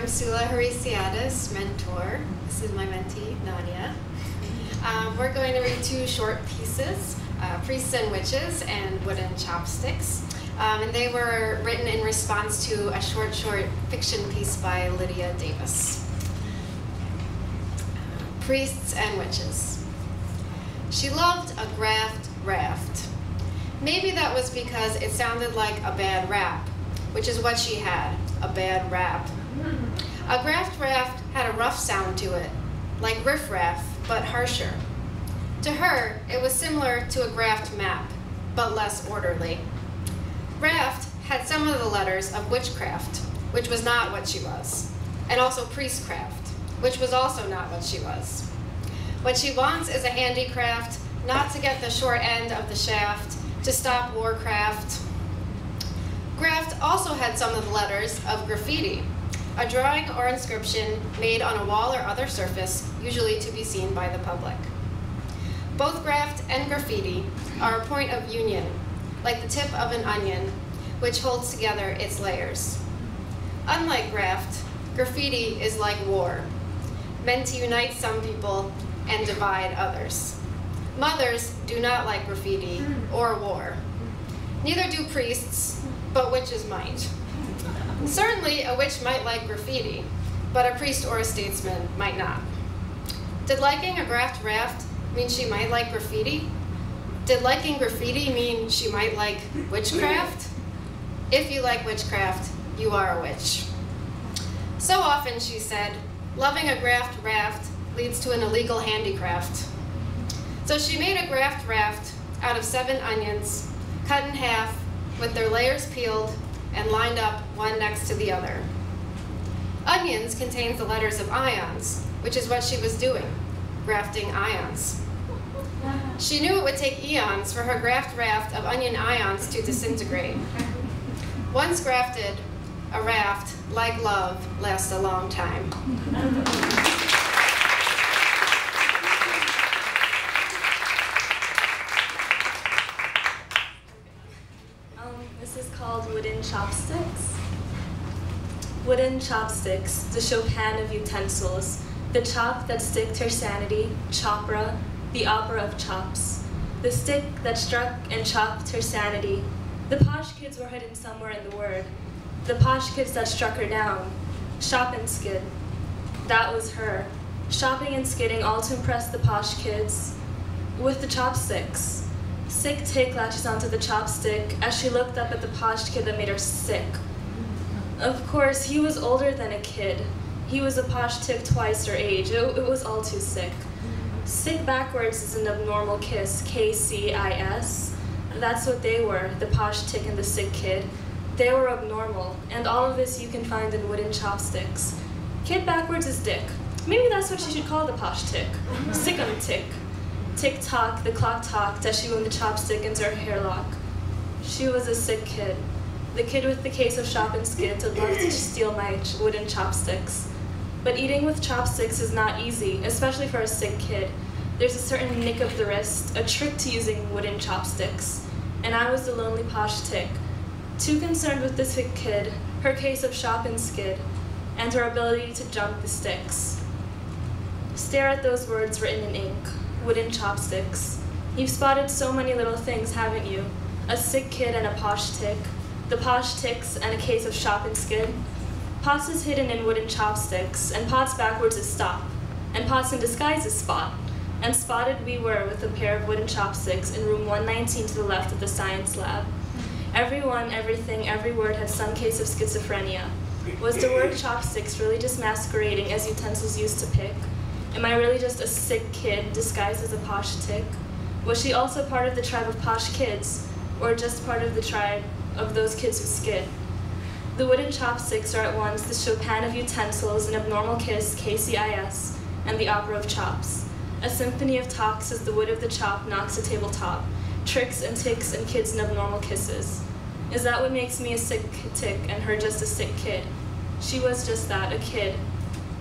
I'm Soula mentor. This is my mentee, Nadia. We're going to read two short pieces, Priests and Witches and Wooden Chopsticks. And they were written in response to a short fiction piece by Lydia Davis. Priests and Witches. She loved a graft raft. Maybe that was because it sounded like a bad rap, which is what she had, a bad rap. A graft raft had a rough sound to it, like riffraff, but harsher. To her, it was similar to a graft map, but less orderly. Raft had some of the letters of witchcraft, which was not what she was, and also priestcraft, which was also not what she was. What she wants is a handicraft, not to get the short end of the shaft, to stop warcraft. Graft also had some of the letters of graffiti, a drawing or inscription made on a wall or other surface, usually to be seen by the public. Both graft and graffiti are a point of union, like the tip of an onion, which holds together its layers. Unlike graft, graffiti is like war, meant to unite some people and divide others. Mothers do not like graffiti or war. Neither do priests, but witches might. Certainly, a witch might like graffiti, but a priest or a statesman might not. Did liking a graft raft mean she might like graffiti? Did liking graffiti mean she might like witchcraft? If you like witchcraft, you are a witch. So often, she said, loving a graft raft leads to an illegal handicraft. So she made a graft raft out of 7 onions, cut in half, with their layers peeled and lined up one next to the other. Onions contains the letters of ions, which is what she was doing, grafting ions. She knew it would take eons for her graft raft of onion ions to disintegrate. Once grafted, a raft, like love, lasts a long time. This is called Wooden Chopsticks. Wooden chopsticks, the Chopin of utensils, the chop that sticked her sanity, chopra, the opera of chops, the stick that struck and chopped her sanity. The posh kids were hidden somewhere in the word. The posh kids that struck her down, shop and skid. That was her, shopping and skidding all to impress the posh kids with the chopsticks. Sick tick latches onto the chopstick as she looked up at the posh kid that made her sick. Of course, he was older than a kid. He was a posh tick twice her age. It was all too sick. Sick backwards is an abnormal kiss, K-C-I-S. That's what they were, the posh tick and the sick kid. They were abnormal, and all of this you can find in Wooden Chopsticks. Kid backwards is dick. Maybe that's what you should call the posh tick. Sick-um tick. Tick-tock, the clock talked as she wound the chopstick into her hairlock. She was a sick kid. The kid with the case of shop and skids would love to steal my wooden chopsticks. But eating with chopsticks is not easy, especially for a sick kid. There's a certain nick of the wrist, a trick to using wooden chopsticks. And I was the lonely posh tick, too concerned with the sick kid, her case of shop and skid, and her ability to jump the sticks. Stare at those words written in ink. Wooden chopsticks. You've spotted so many little things, haven't you? A sick kid and a posh tick, the posh ticks and a case of shop and skid. Pots is hidden in wooden chopsticks, and pots backwards is stop, and pots in disguise is spot. And spotted we were with a pair of wooden chopsticks in room 119 to the left of the science lab. Everyone, everything, every word had some case of schizophrenia. Was the word chopsticks really just masquerading as utensils used to pick? Am I really just a sick kid disguised as a posh tick? Was she also part of the tribe of posh kids, or just part of the tribe of those kids who skid? The wooden chopsticks are at once the Chopin of utensils, an abnormal kiss, KCIS, and the opera of chops. A symphony of talks as the wood of the chop knocks a tabletop, tricks and ticks and kids and abnormal kisses. Is that what makes me a sick tick and her just a sick kid? She was just that, a kid.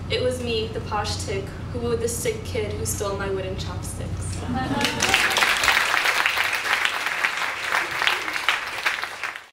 It was me, the posh tick, who wooed the sick kid who stole my wooden chopsticks.